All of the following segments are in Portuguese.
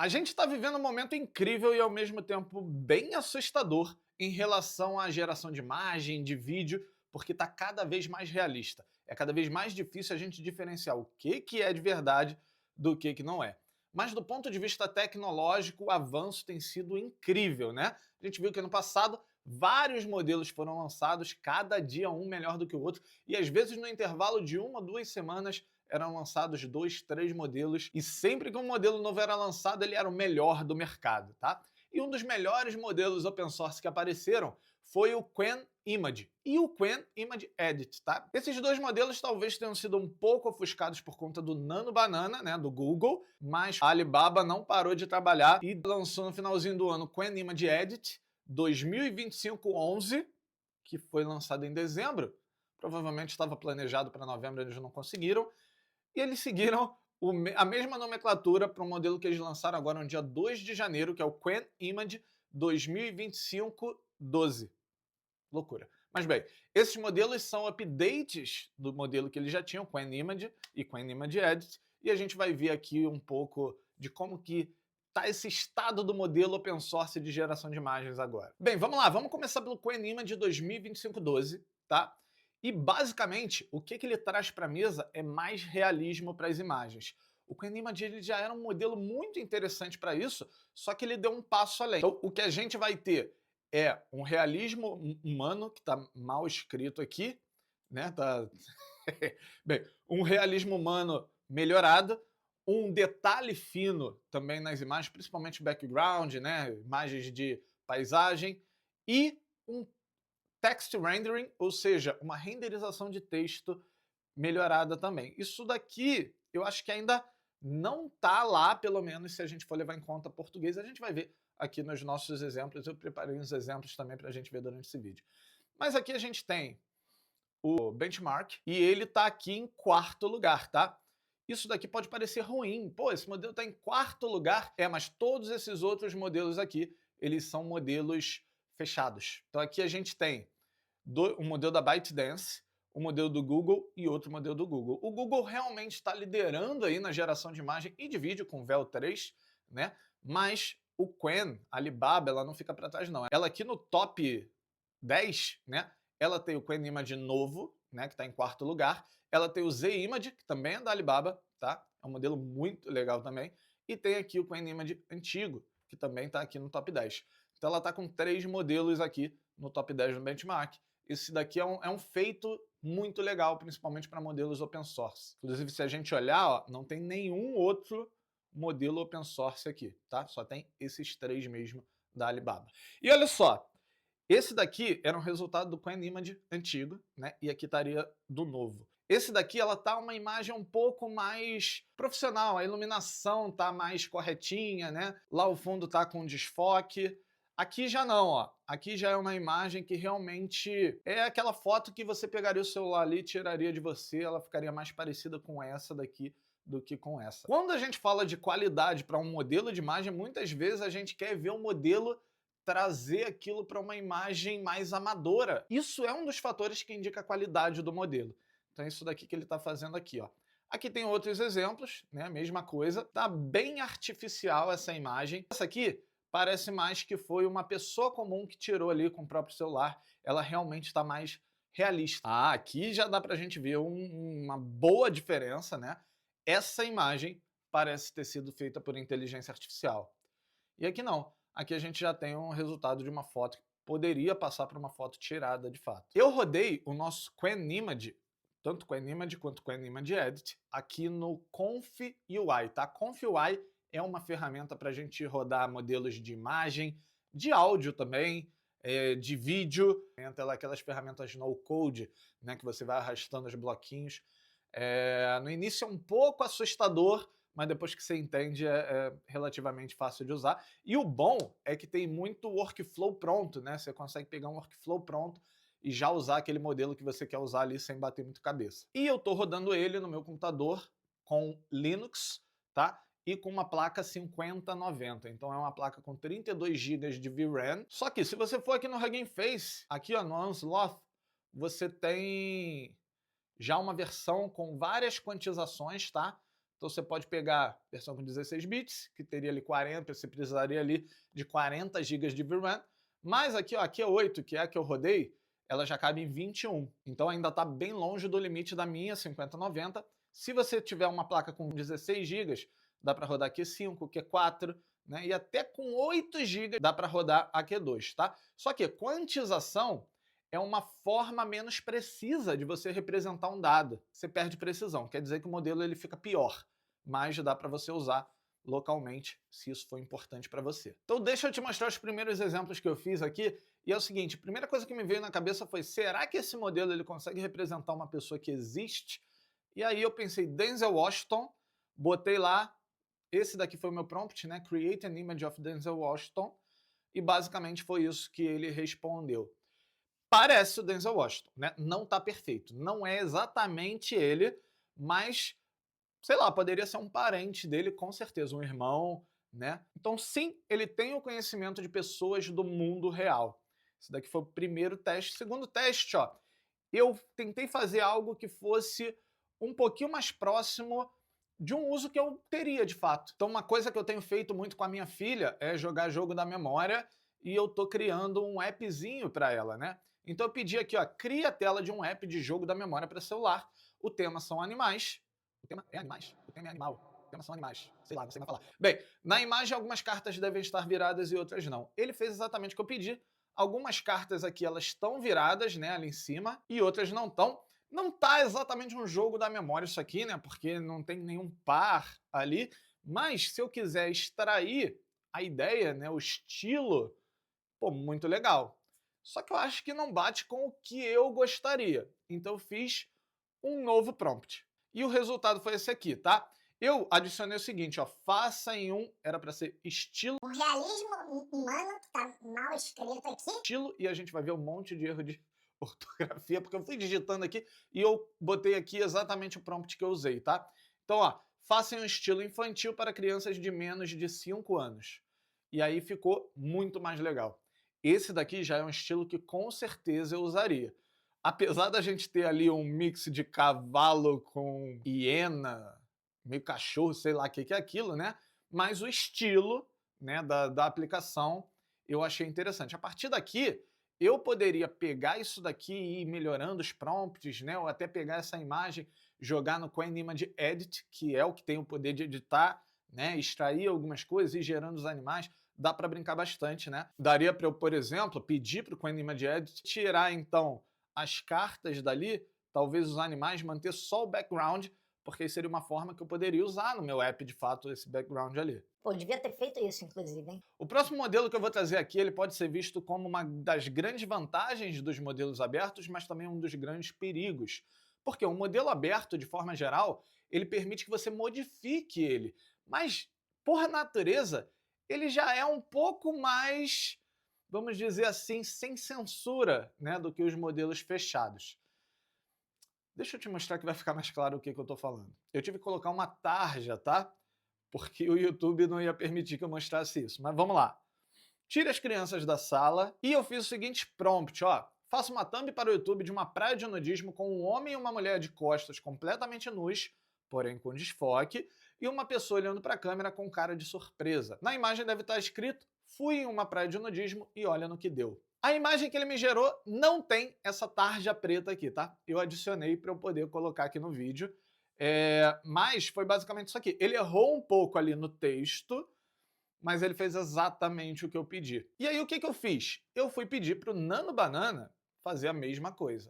A gente está vivendo um momento incrível e ao mesmo tempo bem assustador em relação à geração de imagem, de vídeo, porque está cada vez mais realista. É cada vez mais difícil a gente diferenciar o que é de verdade do que não é. Mas do ponto de vista tecnológico, o avanço tem sido incrível, né? A gente viu que ano passado vários modelos foram lançados, cada dia um melhor do que o outro, e às vezes no intervalo de 1 ou 2 semanas eram lançados 2, 3 modelos, e sempre que um modelo novo era lançado, ele era o melhor do mercado, tá? E um dos melhores modelos open source que apareceram foi o Qwen Image e o Qwen Image Edit, tá? Esses dois modelos talvez tenham sido um pouco ofuscados por conta do Nano Banana, né, do Google, mas a Alibaba não parou de trabalhar e lançou no finalzinho do ano o Qwen Image Edit 2025-11, que foi lançado em dezembro. Provavelmente estava planejado para novembro, eles não conseguiram. E eles seguiram a mesma nomenclatura para um modelo que eles lançaram agora no dia 2 de janeiro, que é o Qwen Image 2025-12. Loucura. Mas bem, esses modelos são updates do modelo que eles já tinham, Qwen Image e Qwen Image Edit, e a gente vai ver aqui um pouco de como que está esse estado do modelo open source de geração de imagens agora. Bem, vamos lá, vamos começar pelo Qwen Image 2025-12, tá? E basicamente, o que ele traz para a mesa é mais realismo para as imagens. O Qwen Image ele já era um modelo muito interessante para isso, só que ele deu um passo além. Então, o que a gente vai ter é um realismo humano, que está mal escrito aqui, né? Tá... Bem, um realismo humano melhorado, um detalhe fino também nas imagens, principalmente background, né? Imagens de paisagem, e um text rendering, ou seja, uma renderização de texto melhorada também. Isso daqui, eu acho que ainda não tá lá, pelo menos se a gente for levar em conta português, a gente vai ver aqui nos nossos exemplos. Eu preparei uns exemplos também para a gente ver durante esse vídeo. Mas aqui a gente tem o benchmark e ele tá aqui em quarto lugar, tá? Isso daqui pode parecer ruim. Pô, esse modelo tá em quarto lugar. É, mas todos esses outros modelos aqui, eles são modelos fechados. Então aqui a gente tem um modelo da ByteDance, um modelo do Google e outro modelo do Google. O Google realmente está liderando aí na geração de imagem e de vídeo com o Veo 3, né? Mas o Qwen, a Alibaba, ela não fica para trás não. Ela aqui no top 10, né? Ela tem o Qwen Image novo, né, que está em quarto lugar. Ela tem o Z Image, que também é da Alibaba, tá? É um modelo muito legal também. E tem aqui o Qwen Image antigo, que também está aqui no top 10. Então ela está com 3 modelos aqui no top 10 do benchmark. Esse daqui é um feito muito legal, principalmente para modelos open source. Inclusive, se a gente olhar, ó, não tem nenhum outro modelo open source aqui, tá? Só tem esses 3 mesmo da Alibaba. E olha só, esse daqui era um resultado do Qwen Image antigo, né? E aqui estaria do novo. Esse daqui, ela tá uma imagem um pouco mais profissional, a iluminação tá mais corretinha, né? Lá o fundo tá com desfoque. Aqui já não, ó. Aqui já é uma imagem que realmente é aquela foto que você pegaria o celular ali e tiraria de você, ela ficaria mais parecida com essa daqui do que com essa. Quando a gente fala de qualidade para um modelo de imagem, muitas vezes a gente quer ver o modelo trazer aquilo para uma imagem mais amadora. Isso é um dos fatores que indica a qualidade do modelo. Então é isso daqui que ele está fazendo aqui, ó. Aqui tem outros exemplos, né? A mesma coisa. Tá bem artificial essa imagem. Essa aqui parece mais que foi uma pessoa comum que tirou ali com o próprio celular. Ela realmente está mais realista. Ah, aqui já dá pra gente ver uma boa diferença, né? Essa imagem parece ter sido feita por inteligência artificial. E aqui não. Aqui a gente já tem um resultado de uma foto que poderia passar por uma foto tirada de fato. Eu rodei o nosso Qwen Image, tanto Qwen Image quanto Qwen Image Edit, aqui no Conf UI, tá? Conf UI é uma ferramenta para a gente rodar modelos de imagem, de áudio também, de vídeo. Aquelas ferramentas no code, né, que você vai arrastando os bloquinhos. No início é um pouco assustador, mas depois que você entende é relativamente fácil de usar. E o bom é que tem muito workflow pronto, né? Você consegue pegar um workflow pronto e já usar aquele modelo que você quer usar ali sem bater muito cabeça. E eu estou rodando ele no meu computador com Linux, tá? E com uma placa 5090. Então é uma placa com 32 GB de VRAM. Só que se você for aqui no Hugging Face, aqui ó, no Ansloth, você tem já uma versão com várias quantizações, tá? Então você pode pegar a versão com 16 bits, que teria ali 40, você precisaria ali de 40 GB de VRAM, mas aqui, ó, a Q8, que é a que eu rodei, ela já cabe em 21. Então ainda está bem longe do limite da minha 5090. Se você tiver uma placa com 16 GB, dá para rodar Q5, Q4, né? E até com 8 GB dá para rodar a Q2, tá? Só que quantização é uma forma menos precisa de você representar um dado. Você perde precisão, quer dizer que o modelo ele fica pior, mas dá para você usar localmente, se isso for importante para você. Então deixa eu te mostrar os primeiros exemplos que eu fiz aqui, e é o seguinte, a primeira coisa que me veio na cabeça foi, será que esse modelo ele consegue representar uma pessoa que existe? E aí eu pensei, Denzel Washington, botei lá, esse daqui foi o meu prompt, né? Create an image of Denzel Washington, e basicamente foi isso que ele respondeu. Parece o Denzel Washington, né? Não tá perfeito, não é exatamente ele, mas sei lá, poderia ser um parente dele, com certeza, um irmão, né? Então, sim, ele tem o conhecimento de pessoas do mundo real. Esse daqui foi o primeiro teste. Segundo teste, ó, eu tentei fazer algo que fosse um pouquinho mais próximo de um uso que eu teria, de fato. Então, uma coisa que eu tenho feito muito com a minha filha é jogar jogo da memória e eu tô criando um appzinho para ela, né? Então, eu pedi aqui, ó, cria a tela de um app de jogo da memória para celular. O tema são animais. O tema é animais. O tema é animal. O tema são animais. Sei lá, você vai falar. Bem, na imagem algumas cartas devem estar viradas e outras não. Ele fez exatamente o que eu pedi. Algumas cartas aqui elas estão viradas, né, ali em cima, e outras não estão. Não tá exatamente um jogo da memória isso aqui, né, porque não tem nenhum par ali, mas se eu quiser extrair a ideia, né, o estilo, pô, muito legal. Só que eu acho que não bate com o que eu gostaria. Então eu fiz um novo prompt. E o resultado foi esse aqui, tá? Eu adicionei o seguinte, ó, faça em um, era para ser estilo, O realismo humano, que tá mal escrito aqui. estilo, e a gente vai ver um monte de erro de ortografia, porque eu fui digitando aqui e eu botei aqui exatamente o prompt que eu usei, tá? Então, ó, faça em um estilo infantil para crianças de menos de 5 anos. E aí ficou muito mais legal. Esse daqui já é um estilo que com certeza eu usaria. Apesar da gente ter ali um mix de cavalo com hiena, meio cachorro, sei lá o que é aquilo, né? Mas o estilo, né, da aplicação eu achei interessante. A partir daqui, eu poderia pegar isso daqui e ir melhorando os prompts, né? Ou até pegar essa imagem, jogar no QuickImage Edit, que é o que tem o poder de editar, né? Extrair algumas coisas e ir gerando os animais. Dá para brincar bastante, né? Daria para eu, por exemplo, pedir para o QuickImage Edit tirar, então, as cartas dali, talvez os animais, manter só o background, porque seria uma forma que eu poderia usar no meu app, de fato, esse background ali. Pô, devia ter feito isso, inclusive, hein? O próximo modelo que eu vou trazer aqui, ele pode ser visto como uma das grandes vantagens dos modelos abertos, mas também um dos grandes perigos. Porque um modelo aberto, de forma geral, ele permite que você modifique ele. Mas, por natureza, ele já é um pouco mais, vamos dizer assim, sem censura, né, do que os modelos fechados. Deixa eu te mostrar que vai ficar mais claro o que eu estou falando. Eu tive que colocar uma tarja, tá? Porque o YouTube não ia permitir que eu mostrasse isso. Mas vamos lá. Tire as crianças da sala e eu fiz o seguinte prompt, ó. Faça uma thumb para o YouTube de uma praia de nudismo com um homem e uma mulher de costas completamente nus, porém com desfoque, e uma pessoa olhando para a câmera com cara de surpresa. Na imagem deve estar escrito: fui em uma praia de nudismo e olha no que deu. A imagem que ele me gerou não tem essa tarja preta aqui, tá? Eu adicionei para eu poder colocar aqui no vídeo. Mas foi basicamente isso aqui. Ele errou um pouco ali no texto, mas ele fez exatamente o que eu pedi. E aí o que eu fiz? Eu fui pedir para o Nano Banana fazer a mesma coisa.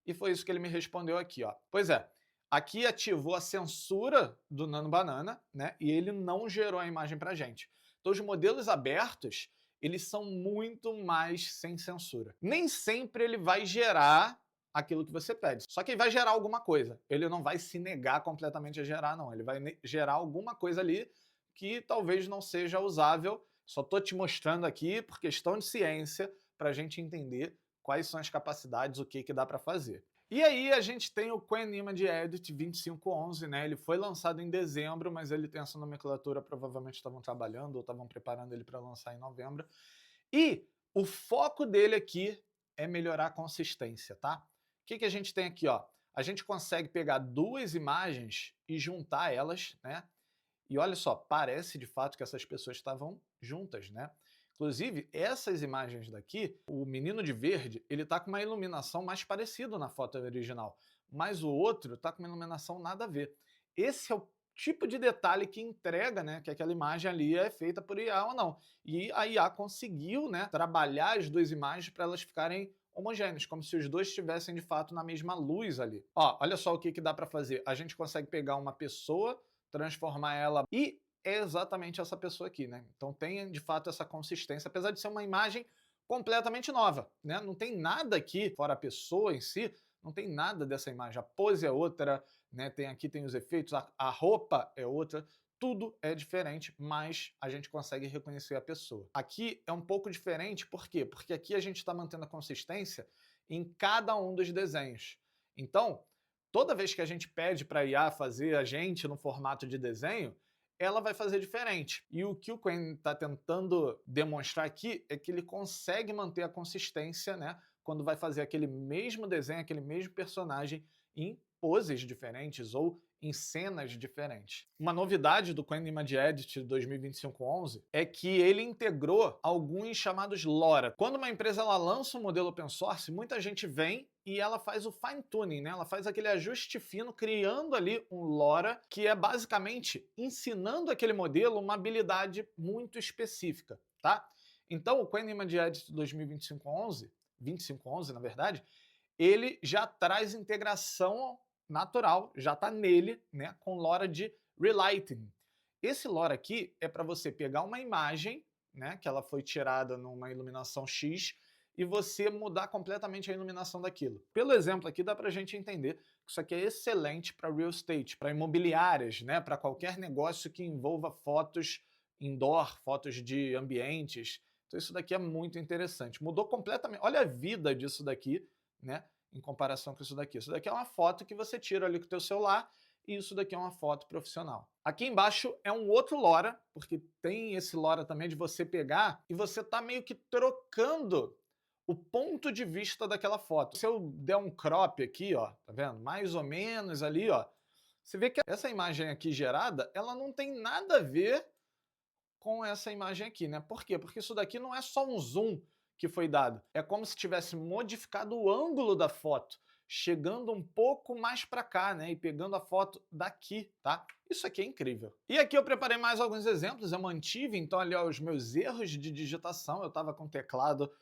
E foi isso que ele me respondeu aqui, ó. Pois é, aqui ativou a censura do Nano Banana, né? E ele não gerou a imagem pra gente. Então os modelos abertos, eles são muito mais sem censura. Nem sempre ele vai gerar aquilo que você pede. Só que ele vai gerar alguma coisa. Ele não vai se negar completamente a gerar, não. Ele vai gerar alguma coisa ali que talvez não seja usável. Só tô te mostrando aqui por questão de ciência para a gente entender quais são as capacidades, o que dá para fazer. E aí a gente tem o QuickImage Edit 2511, né? Ele foi lançado em dezembro, mas ele tem essa nomenclatura, provavelmente estavam trabalhando ou estavam preparando ele para lançar em novembro. E o foco dele aqui é melhorar a consistência, tá? O que a gente tem aqui, ó? a gente consegue pegar duas imagens e juntar elas, né? E olha só, parece de fato que essas pessoas estavam juntas, né? Inclusive, essas imagens daqui, o menino de verde, ele tá com uma iluminação mais parecida na foto original, mas o outro tá com uma iluminação nada a ver. Esse é o tipo de detalhe que entrega, né, que aquela imagem ali é feita por IA ou não. E a IA conseguiu, né, trabalhar as duas imagens para elas ficarem homogêneas, como se os dois estivessem de fato na mesma luz ali. Ó, olha só o que dá para fazer. A gente consegue pegar uma pessoa, transformar ela e é exatamente essa pessoa aqui, né? Então tem de fato essa consistência, apesar de ser uma imagem completamente nova, né? Não tem nada aqui, fora a pessoa em si, não tem nada dessa imagem. A pose é outra, né? Tem os efeitos, a roupa é outra, tudo é diferente, mas a gente consegue reconhecer a pessoa. Aqui é um pouco diferente, por quê? Porque aqui a gente está mantendo a consistência em cada um dos desenhos. Então, toda vez que a gente pede para a IA fazer a gente no formato de desenho, ela vai fazer diferente. E o que o Quen está tentando demonstrar aqui é que ele consegue manter a consistência, né, quando vai fazer aquele mesmo desenho, aquele mesmo personagem em poses diferentes ou em cenas diferentes. Uma novidade do Quen Image Edit 2025-11 é que ele integrou alguns chamados LoRa. Quando uma empresa ela lança um modelo open source, muita gente vem e ela faz o fine tuning, né? Ela faz aquele ajuste fino, criando ali um LoRa, que é basicamente ensinando aquele modelo uma habilidade muito específica, tá? Então, o Quen Image Edit 2025-11, 2511 na verdade, ele já traz integração natural, já está nele, né, com LoRa de relighting. Esse LoRa aqui é para você pegar uma imagem, né, que ela foi tirada numa iluminação X, e você mudar completamente a iluminação daquilo. Pelo exemplo aqui dá para a gente entender que isso aqui é excelente para real estate, para imobiliárias, né, para qualquer negócio que envolva fotos indoor, fotos de ambientes. Então isso daqui é muito interessante. Mudou completamente. Olha a vida disso daqui, né, em comparação com isso daqui. Isso daqui é uma foto que você tira ali com o teu celular e isso daqui é uma foto profissional. Aqui embaixo é um outro LoRa, porque tem esse LoRa também de você pegar e você tá meio que trocando o ponto de vista daquela foto. Se eu der um crop aqui, ó, tá vendo? Mais ou menos ali, ó, você vê que essa imagem aqui gerada, ela não tem nada a ver com essa imagem aqui, né? Por quê? Porque isso daqui não é só um zoom que foi dado. É como se tivesse modificado o ângulo da foto, chegando um pouco mais para cá, né? E pegando a foto daqui, tá? Isso aqui é incrível. E aqui eu preparei mais alguns exemplos, eu mantive então ali ó, os meus erros de digitação, eu estava com o teclado...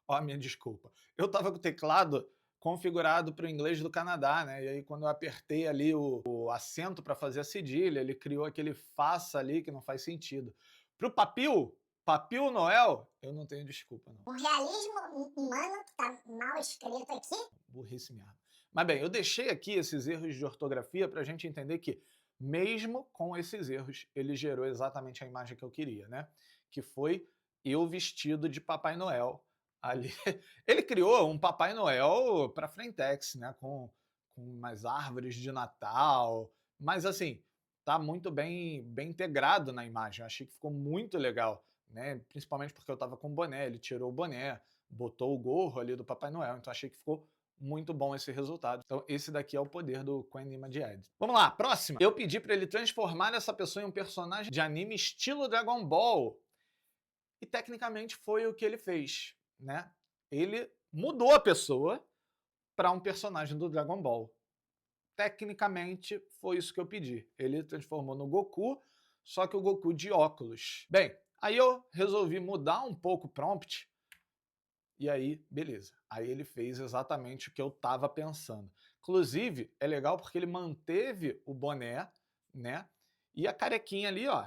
Ó, a minha desculpa. Eu estava com o teclado configurado para o inglês do Canadá, né? E aí quando eu apertei ali o acento para fazer a cedilha, ele criou aquele faça ali que não faz sentido. Para o Papil Noel, eu não tenho desculpa, não. O realismo humano que tá mal escrito aqui. Burrice mesmo. Mas bem, eu deixei aqui esses erros de ortografia para a gente entender que, mesmo com esses erros, ele gerou exatamente a imagem que eu queria, né? Que foi eu vestido de Papai Noel ali. Ele criou um Papai Noel para Frentex, né? Com umas árvores de Natal. Mas assim, tá muito bem integrado na imagem. Eu achei que ficou muito legal, né? Principalmente porque eu tava com o boné, ele tirou o boné, botou o gorro ali do Papai Noel, então achei que ficou muito bom esse resultado. Então esse daqui é o poder do Quen Image Edit. Vamos lá, próxima. Eu pedi para ele transformar essa pessoa em um personagem de anime estilo Dragon Ball. E tecnicamente foi o que ele fez, né? Ele mudou a pessoa para um personagem do Dragon Ball. Tecnicamente foi isso que eu pedi. Ele transformou no Goku, só que o Goku de óculos. Bem, aí eu resolvi mudar um pouco o prompt e aí, beleza. Aí ele fez exatamente o que eu estava pensando. Inclusive, é legal porque ele manteve o boné, né? E a carequinha ali, ó,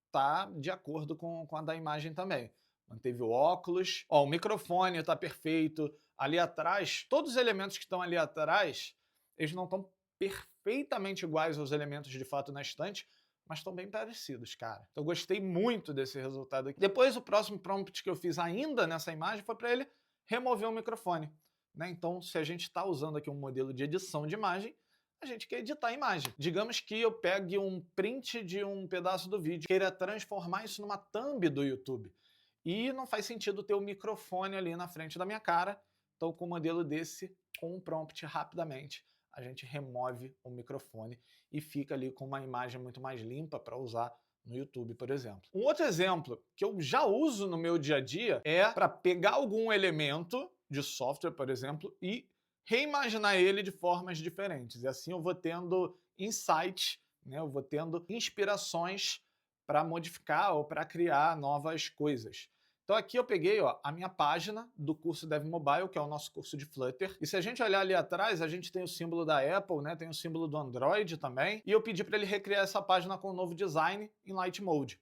tá de acordo com a da imagem também. Manteve o óculos. Ó, o microfone tá perfeito. Ali atrás, todos os elementos que estão ali atrás, eles não estão perfeitamente iguais aos elementos de fato na estante, mas estão bem parecidos, cara. Então eu gostei muito desse resultado aqui. Depois, o próximo prompt que eu fiz ainda nessa imagem foi para ele remover o microfone, né? Então, se a gente está usando aqui um modelo de edição de imagem, a gente quer editar a imagem. Digamos que eu pegue um print de um pedaço do vídeo, queira transformar isso numa thumb do YouTube. E não faz sentido ter o microfone ali na frente da minha cara, Então, com um modelo desse, com um prompt rapidamente, a gente remove o microfone e fica ali com uma imagem muito mais limpa para usar no YouTube, por exemplo. Um outro exemplo que eu já uso no meu dia a dia é para pegar algum elemento de software, por exemplo, e reimaginar ele de formas diferentes. E assim eu vou tendo insights, né? Eu vou tendo inspirações para modificar ou para criar novas coisas. Então aqui eu peguei a minha página do curso Dev Mobile, que é o nosso curso de Flutter. E se a gente olhar ali atrás, a gente tem o símbolo da Apple, né? Tem o símbolo do Android também. E eu pedi para ele recriar essa página com um novo design em Light Mode.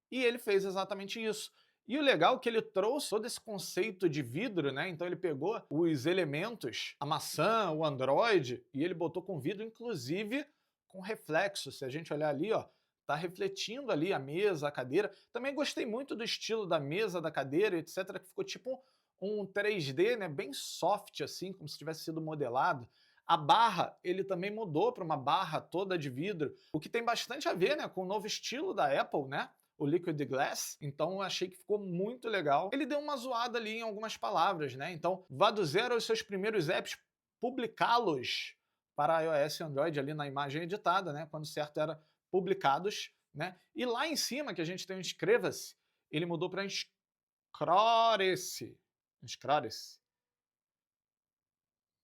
E ele fez exatamente isso. E o legal é que ele trouxe todo esse conceito de vidro, né? Então ele pegou os elementos, a maçã, o Android, e ele botou com vidro, inclusive com reflexo. Se a gente olhar ali, ó, tá refletindo ali a mesa, a cadeira. Também gostei muito do estilo da mesa, da cadeira, etc, que ficou tipo um 3D, né, bem soft assim, como se tivesse sido modelado. A barra, ele também mudou para uma barra toda de vidro, o que tem bastante a ver, né, com o novo estilo da Apple, né? O Liquid Glass, então eu achei que ficou muito legal. Ele deu uma zoada ali em algumas palavras, né? Então, vá do zero aos seus primeiros apps, publicá-los para iOS e Android ali na imagem editada, né? Quando certo era publicados, né? E lá em cima, que a gente tem o inscreva-se, ele mudou para inscreve-se. Inscreve-se.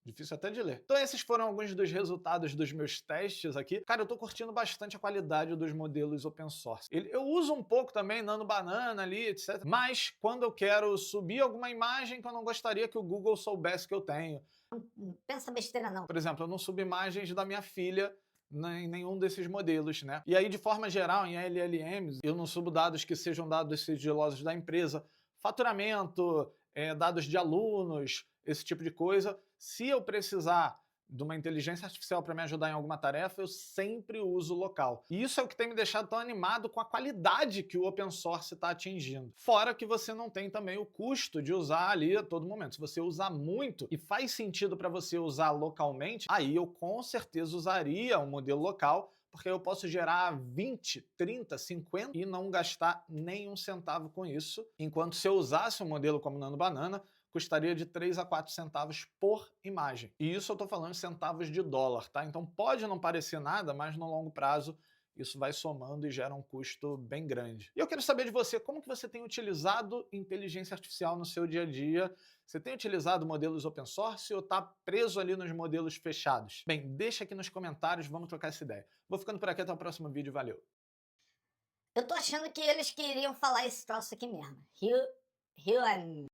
Difícil até de ler. Então esses foram alguns dos resultados dos meus testes aqui. Cara, eu tô curtindo bastante a qualidade dos modelos open source. Eu uso um pouco também Nano Banana ali, etc. Mas quando eu quero subir alguma imagem que eu não gostaria que o Google soubesse que eu tenho. Não pensa besteira não. Por exemplo, eu não subo imagens da minha filha em nenhum desses modelos, né? E aí, de forma geral, em LLMs, eu não subo dados que sejam dados sigilosos da empresa, faturamento, dados de alunos, esse tipo de coisa. Se eu precisar de uma inteligência artificial para me ajudar em alguma tarefa, eu sempre uso local. E isso é o que tem me deixado tão animado com a qualidade que o open source está atingindo. Fora que você não tem também o custo de usar ali a todo momento. Se você usar muito e faz sentido para você usar localmente, aí eu com certeza usaria um modelo local, porque eu posso gerar 20, 30, 50 e não gastar nem um centavo com isso, enquanto se eu usasse um modelo como Nano Banana, custaria de 3 a 4 centavos por imagem. E isso eu estou falando de centavos de dólar, tá? Então pode não parecer nada, mas no longo prazo isso vai somando e gera um custo bem grande. E eu quero saber de você, como que você tem utilizado inteligência artificial no seu dia a dia? Você tem utilizado modelos open source ou está preso ali nos modelos fechados? Bem, deixa aqui nos comentários, vamos trocar essa ideia. Vou ficando por aqui, até o próximo vídeo, valeu! Eu tô achando que eles queriam falar esse troço aqui mesmo. Rio and